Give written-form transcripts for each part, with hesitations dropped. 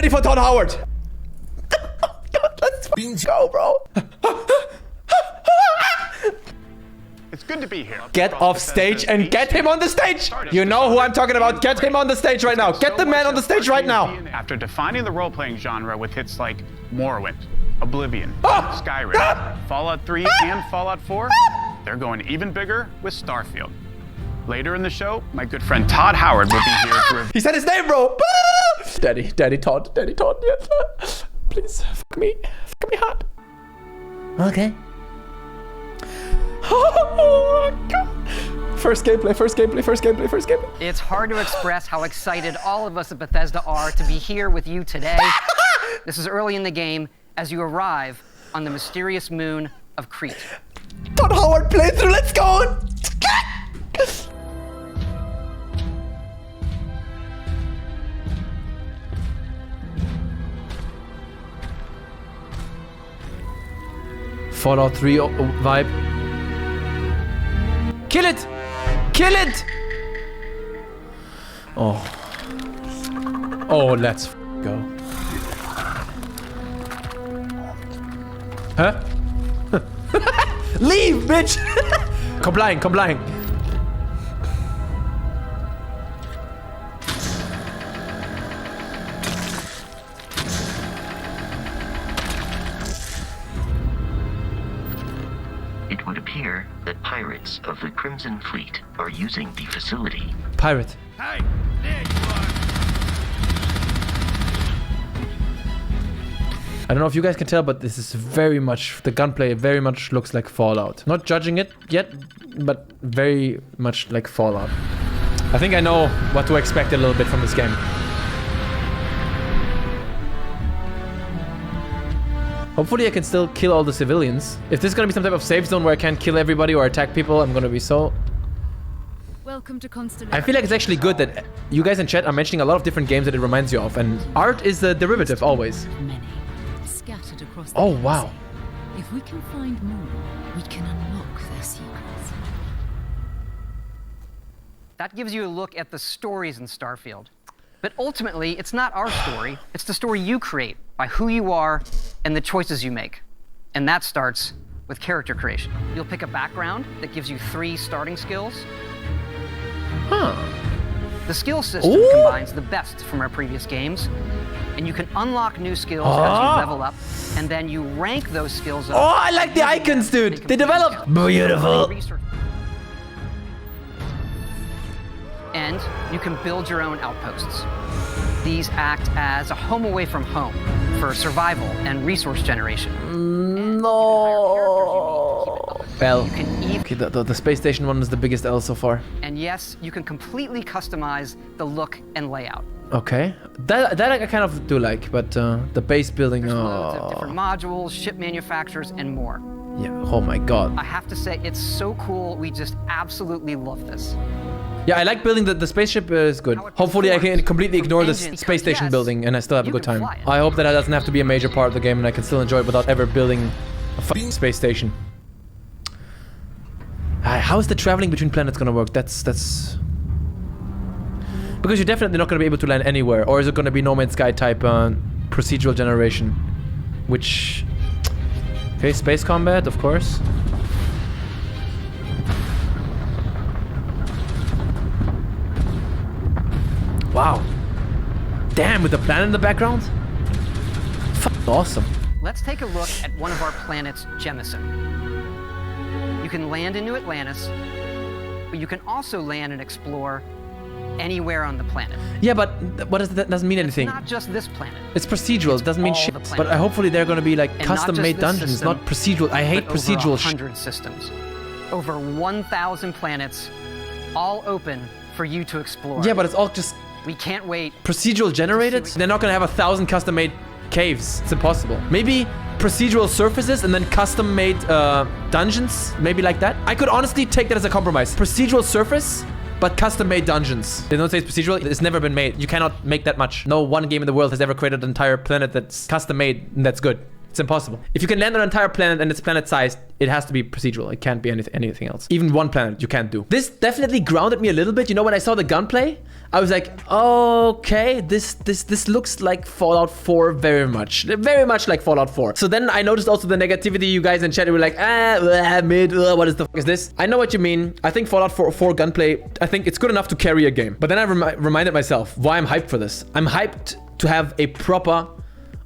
ready for Todd Howard. Let's go, bro. It's good to be here. Get off stage and get him on the stage. You know who I'm talking about. Get him on the stage right now. Get the man on the stage right now. After defining the role-playing genre with hits like Morrowind, Oblivion, Skyrim, Fallout 3, and Fallout 4, they're going even bigger with Starfield. Later in the show, my good friend Todd Howard will be here to review. He said his name, bro. Daddy Todd, yes. Please, fuck me hard. Okay. Oh my god. First gameplay. It's hard to express how excited all of us at Bethesda are to be here with you today. This is early in the game as you arrive on the mysterious moon of Crete. Todd Howard playthrough, let's go! Fallout 3 vibe. Kill it! Kill it! Oh, let's go. Huh? Leave, bitch! Complying. It would appear that pirates of the Crimson Fleet are using the facility. Pirate. Hey, there you are. I don't know if you guys can tell, but this is very much, the gunplay very much looks like Fallout. Not judging it yet, but very much like Fallout. I think I know what to expect a little bit from this game. Hopefully I can still kill all the civilians. If this is gonna be some type of safe zone where I can't kill everybody or attack people, I'm gonna be so... Welcome to Constellation. I feel like it's actually good that you guys in chat are mentioning a lot of different games that it reminds you of, and art is the derivative always. Many scattered across the Oh, galaxy. wow. If we can find more, we can unlock their secrets. That gives you a look at the stories in Starfield. But ultimately, it's not our story. It's the story you create by who you are and the choices you make. And that starts with character creation. You'll pick a background that gives you 3 starting skills. Huh. The skill system combines the best from our previous games, and you can unlock new skills as you level up, and then you rank those skills up. Oh, I like the icons, dude. They develop. Beautiful. And you can build your own outposts. These act as a home away from home for survival and resource generation. No. L. You can even, Okay, the space station one is the biggest L so far. and yes, you can completely customize the look and layout. Okay, that I kind of do like, but the base building. There's loads of different modules, ship manufacturers, and more. Yeah. Oh my god. I have to say, it's so cool. We just absolutely love this. Yeah, I like building the spaceship is good. Hopefully I can completely ignore this space station building and I still have a good time. I hope that doesn't have to be a major part of the game and I can still enjoy it without ever building a fucking space station. How is the traveling between planets gonna work? That's... Because you're definitely not gonna be able to land anywhere. Or is it gonna be No Man's Sky type procedural generation? Which... Okay, space combat, of course. Wow. Damn, with the planet in the background? Awesome. Let's take a look at one of our planets, Jemison. You can land into Atlantis, but you can also land and explore anywhere on the planet. Yeah, but what that doesn't mean anything. It's not just this planet. It's procedural, it doesn't mean all shit. the But hopefully they're gonna be like And not just custom-made this dungeons, system, not procedural. I hate but procedural over shit. 100 systems. Over 1,000 planets, all open for you to explore. Yeah, but it's all just We can't wait. procedural generated. They're not gonna have 1,000 custom-made caves. It's impossible. Maybe procedural surfaces and then custom-made dungeons. Maybe like that. I could honestly take that as a compromise. Procedural surface, but custom-made dungeons. They don't say it's procedural. It's never been made. You cannot make that much. No one game in the world has ever created an entire planet that's custom-made and that's good. It's impossible. If you can land on an entire planet and it's planet-sized, it has to be procedural. It can't be anything else. Even one planet, you can't do. This definitely grounded me a little bit. You know, when I saw the gunplay, I was like, okay, this looks like Fallout 4 very much like Fallout 4. So then I noticed also the negativity. You guys in chat were like, mid, what is the fuck is this? I know what you mean. I think Fallout 4 gunplay, I think it's good enough to carry a game. But then I reminded myself why I'm hyped for this. I'm hyped to have a proper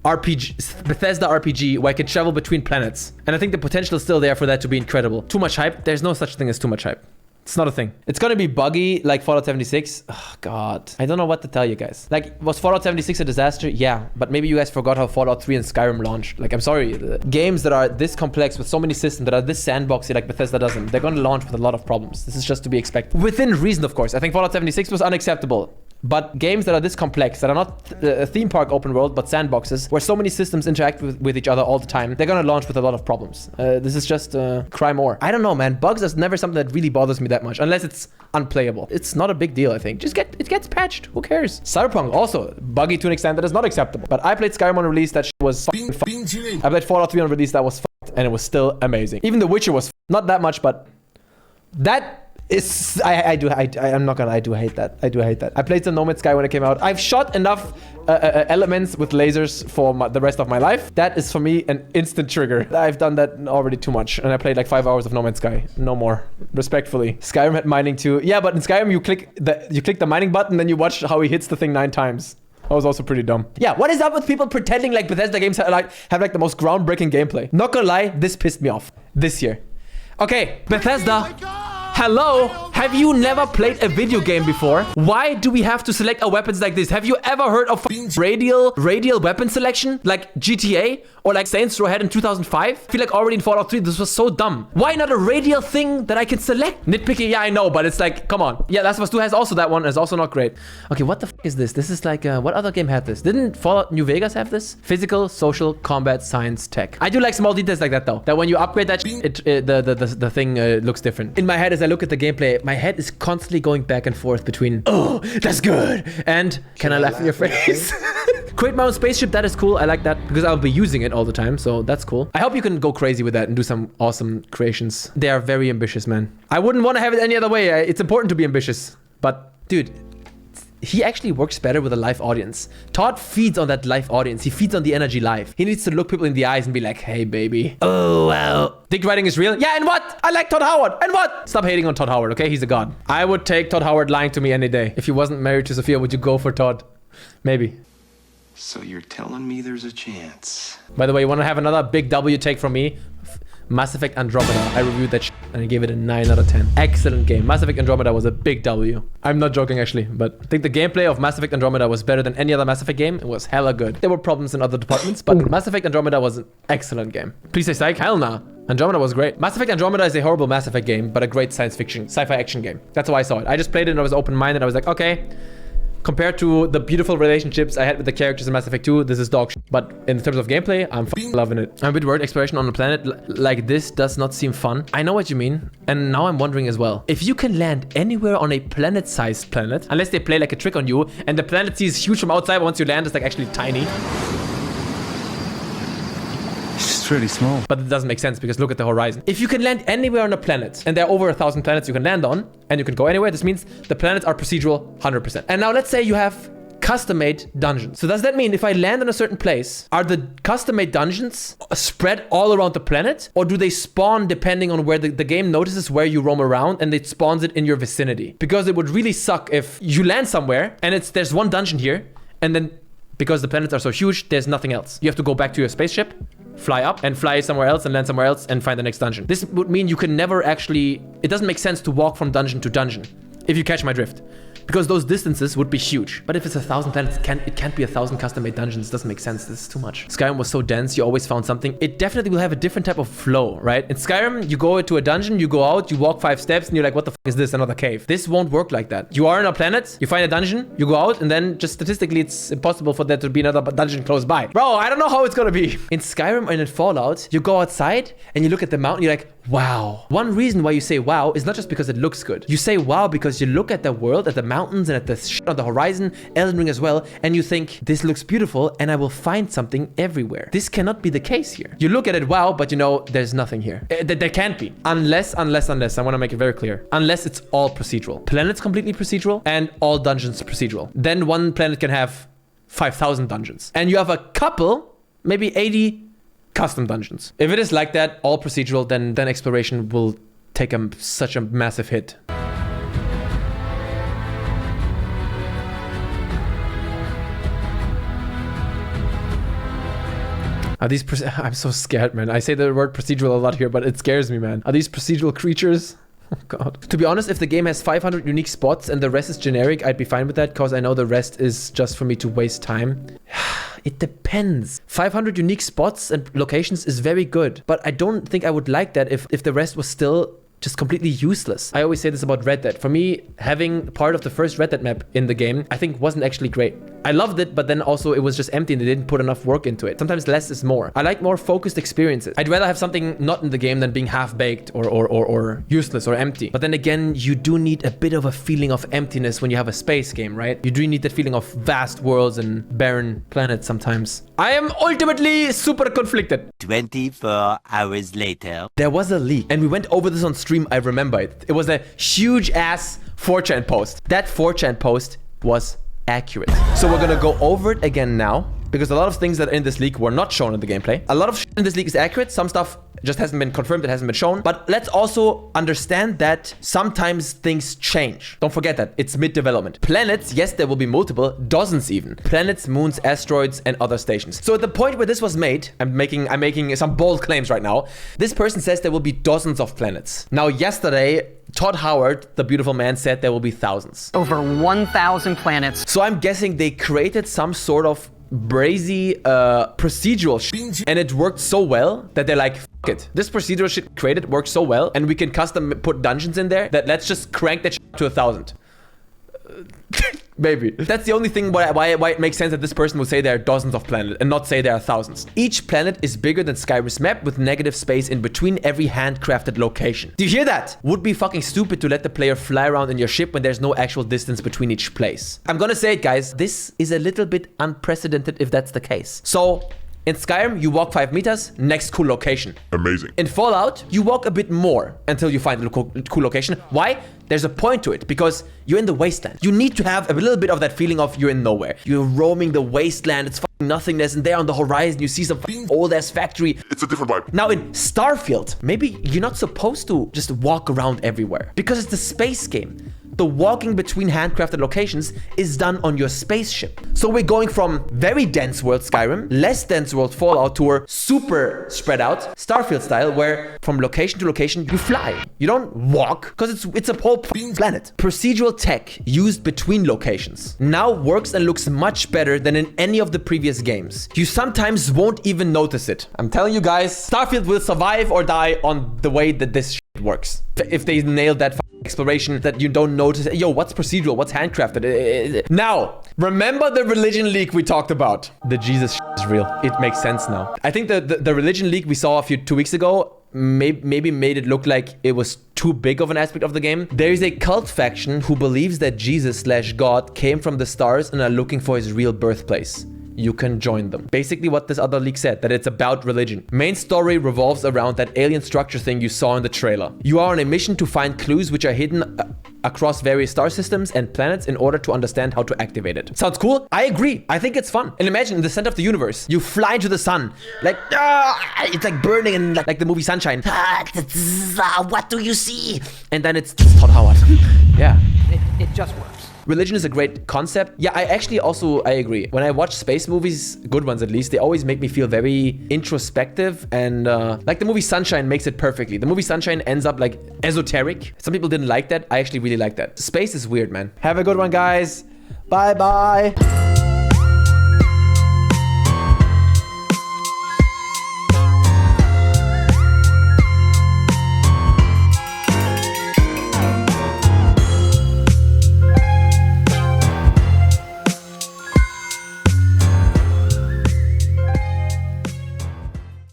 RPG, Bethesda RPG, where I can travel between planets. And I think the potential is still there for that to be incredible. Too much hype? There's no such thing as too much hype. It's not a thing. It's gonna be buggy like Fallout 76. Oh, God. I don't know what to tell you guys. Like, was Fallout 76 a disaster? Yeah. But maybe you guys forgot how Fallout 3 and Skyrim launched. Like, I'm sorry. Games that are this complex with so many systems that are this sandboxy like Bethesda doesn't, they're gonna launch with a lot of problems. This is just to be expected. Within reason, of course. I think Fallout 76 was unacceptable. But games that are this complex, that are not a theme park open world, but sandboxes, where so many systems interact with each other all the time, they're gonna launch with a lot of problems. This is just cry more. I don't know, man. Bugs is never something that really bothers me that much, unless it's unplayable. It's not a big deal, I think. Just it gets patched. Who cares? Cyberpunk also buggy to an extent that is not acceptable. But I played Skyrim on release. That shit was I played Fallout 3 on release. That was and it was still amazing. Even The Witcher was not that much, but that. I'm not gonna. I do hate that. I played some No Man's Sky when it came out. I've shot enough elements with lasers for the rest of my life. That is for me an instant trigger. I've done that already too much, and I played like 5 hours of No Man's Sky. No more. Respectfully. Skyrim had mining too. Yeah, but in Skyrim you click the mining button, then you watch how he hits the thing 9 times. That was also pretty dumb. Yeah, what is up with people pretending like Bethesda games have like the most groundbreaking gameplay? Not gonna lie, this pissed me off this year. Okay, Bethesda. Hello? Have you never played a video game before? Why do we have to select our weapons like this? Have you ever heard of radial weapon selection? Like GTA? Or like Saints Row had in 2005? I feel like already in Fallout 3, this was so dumb. Why not a radial thing that I can select? Nitpicky, yeah, I know, but it's like, come on. Yeah, Last of Us 2 has also that one, and it's also not great. Okay, what the f is this? This is like, what other game had this? Didn't Fallout New Vegas have this? Physical, social, combat, science, tech. I do like small details like that though. That when you upgrade that the thing looks different. In my head, as I look at the gameplay, my head is constantly going back and forth between, oh, that's good, and can I laugh in your face? Create my own spaceship, that is cool. I like that because I'll be using it all the time, so that's cool. I hope you can go crazy with that and do some awesome creations. They are very ambitious, man. I wouldn't want to have it any other way. It's important to be ambitious, but dude, he actually works better with a live audience. TODD feeds on that live audience. He feeds on the energy live. He needs to look people in the eyes and be like, hey, baby. Oh, well. Dick riding is real? Yeah, and what? I like Todd Howard. And what? Stop hating on Todd Howard, okay? He's a god. I would take Todd Howard lying to me any day. If he wasn't married to Sophia, would you go for Todd? Maybe. So you're telling me there's a chance? By the way, you want to have another big W take from me? Mass Effect Andromeda. I reviewed that shit and I gave it a 9 out of 10. Excellent game. Mass Effect Andromeda was a big W. I'm not joking actually, but I think the gameplay of Mass Effect Andromeda was better than any other Mass Effect game. It was hella good. There were problems in other departments, but Mass Effect Andromeda was an excellent game. Please say psych? Hell nah. Andromeda was great. Mass Effect Andromeda is a horrible Mass Effect game, but a great science fiction, sci-fi action game. That's how I saw it. I just played it and I was open-minded. I was like, okay. Compared to the beautiful relationships I had with the characters in Mass Effect 2, this is dog shit. But in terms of gameplay, I'm loving it. I'm a bit worried exploration on a planet like this does not seem fun. I know what you mean. And now I'm wondering as well. If you can land anywhere on a planet-sized planet, unless they play like a trick on you, and the planet sees huge from outside, but once you land, it's like actually tiny. It's really small. But it doesn't make sense because look at the horizon. If you can land anywhere on a planet, and there are over 1,000 planets you can land on, and you can go anywhere, this means the planets are procedural 100%. And now let's say you have custom-made dungeons. So does that mean if I land in a certain place, are the custom-made dungeons spread all around the planet? Or do they spawn depending on where the game notices where you roam around and it spawns it in your vicinity? Because it would really suck if you land somewhere and there's one dungeon here, and then because the planets are so huge, there's nothing else. You have to go back to your spaceship, fly up and fly somewhere else and land somewhere else and find the next dungeon. This would mean you can never actually, it doesn't make sense to walk from dungeon to dungeon, if you catch my drift. Because those distances would be huge. But if it's 1,000 planets, it can't be 1,000 custom-made dungeons. It doesn't make sense. This is too much. Skyrim was so dense, you always found something. It definitely will have a different type of flow, right? In Skyrim, you go to a dungeon, you go out, you walk 5 steps, and you're like, what the f is this? Another cave. This won't work like that. You are on a planet, you find a dungeon, you go out, and then just statistically, it's impossible for there to be another dungeon close by. Bro, I don't know how it's gonna be. In Skyrim and in Fallout, you go outside, and you look at the mountain, you're like, wow. One reason why you say wow is not just because it looks good. You say wow because you look at the world, at the mountains, and at the shit on the horizon, Elden Ring as well, and you think, this looks beautiful, and I will find something everywhere. This cannot be the case here. You look at it, wow, but you know, there's nothing here. There can't be. Unless, I want to make it very clear. Unless it's all procedural. Planets completely procedural, and all dungeons procedural. Then one planet can have 5,000 dungeons. And you have a couple, maybe 80 custom dungeons. If it is like that, all procedural, then exploration will take such a massive hit. Are these I'm so scared, man. I say the word procedural a lot here, but it scares me, man. Are these procedural creatures? Oh god. To be honest, if the game has 500 unique spots and the rest is generic, I'd be fine with that, because I know the rest is just for me to waste time. It depends. 500 unique spots and locations is very good, but I don't think I would like that if the rest was still just completely useless. I always say this about Red Dead. For me, having part of the first Red Dead map in the game, I think wasn't actually great. I loved it, but then also it was just empty and they didn't put enough work into it. Sometimes less is more. I like more focused experiences. I'd rather have something not in the game than being half-baked or useless or empty. But then again, you do need a bit of a feeling of emptiness when you have a space game, right? You do need that feeling of vast worlds and barren planets sometimes. I am ultimately super conflicted. 24 hours later. There was a leak, and we went over this on stream, I remember it. It was a huge-ass 4chan post. That 4chan post was accurate. So we're gonna go over it again now, because a lot of things that are in this leak were not shown in the gameplay. A lot of shit in this leak is accurate. Some stuff just hasn't been confirmed, it hasn't been shown. But let's also understand that sometimes things change. Don't forget that. It's mid-development. Planets, yes, there will be multiple, dozens even. Planets, moons, asteroids, and other stations. So at the point where this was made, I'm making some bold claims right now. This person says there will be dozens of planets. Now, yesterday, Todd Howard, the beautiful man, said there will be thousands. Over 1,000 planets. So I'm guessing they created some sort of brazy procedural shit, and it worked so well that they're like, fuck it. This procedural shit created works so well, and we can custom put dungeons in there, that let's just crank that shit to 1,000. Maybe. That's the only thing why it makes sense that this person would say there are dozens of planets and not say there are thousands. Each planet is bigger than Skyrim's map with negative space in between every handcrafted location. Do you hear that? Would be fucking stupid to let the player fly around in your ship when there's no actual distance between each place. I'm gonna say it, guys. This is a little bit unprecedented if that's the case. So, in Skyrim, you walk 5 meters, next cool location. Amazing. In Fallout, you walk a bit more until you find a cool location. Why? There's a point to it, because you're in the wasteland. You need to have a little bit of that feeling of you're in nowhere. You're roaming the wasteland, it's fucking nothingness, and there on the horizon you see some fucking old-ass factory. It's a different vibe. Now in Starfield, maybe you're not supposed to just walk around everywhere, because it's a space game. The walking between handcrafted locations is done on your spaceship. So we're going from very dense world Skyrim, less dense world Fallout, to a super spread out Starfield style, where from location to location you fly. You don't walk, because it's a whole planet. Procedural tech used between locations now works and looks much better than in any of the previous games. You sometimes won't even notice it. I'm telling you guys, Starfield will survive or die on the way that this shit works. If they nail that exploration that you don't notice, yo, what's procedural, what's handcrafted? Now, remember the religion leak we talked about? The Jesus shit is real. It makes sense now. I think the religion leak we saw 2 weeks ago maybe made it look like it was too big of an aspect of the game. There is a cult faction who believes that Jesus/God came from the stars and are looking for his real birthplace. You can join them. Basically what this other leak said, that it's about religion. Main story revolves around that alien structure thing you saw in the trailer. You are on a mission to find clues which are hidden across various star systems and planets in order to understand how to activate it. Sounds cool? I agree. I think it's fun. And imagine in the center of the universe, you fly into the sun. Like, it's like burning in like the movie Sunshine. What do you see? And then it's Todd Howard. Yeah. It just works. Religion is a great concept. Yeah, I agree. When I watch space movies, good ones at least, they always make me feel very introspective, and like the movie Sunshine makes it perfectly. The movie Sunshine ends up like esoteric. Some people didn't like that. I actually really like that. Space is weird, man. Have a good one, guys. Bye-bye.